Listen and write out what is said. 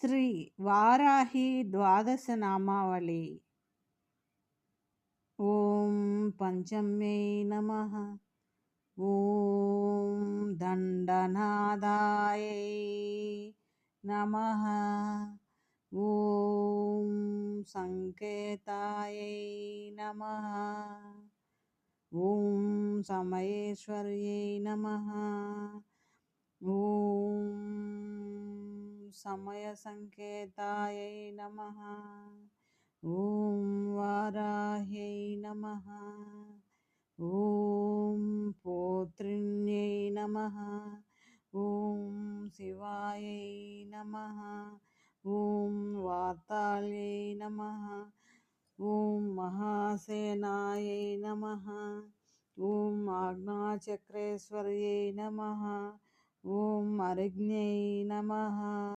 శ్రీ వారాహి ద్వాదశనామావళి. ఓం పంచమ్యై నమః. ఓం దండనాదాయై నమః. ఓం సంకేతాయై నమః. ఓం సమయేశ్వర్యై నమః. ఓం సమయ సంకేతాయై నమః. ఓం వారాహ్యై నమః. ఓం పోత్రిణ్యై నమః. ఓం శివాయై నమః. ఓం వార్తాళ్యై నమః. ఓం మహాసేనాయై నమః. ఓం ఆజ్ఞాచక్రేశ్వర్యై నమః. ఓం అరిజ్ఞై నమః.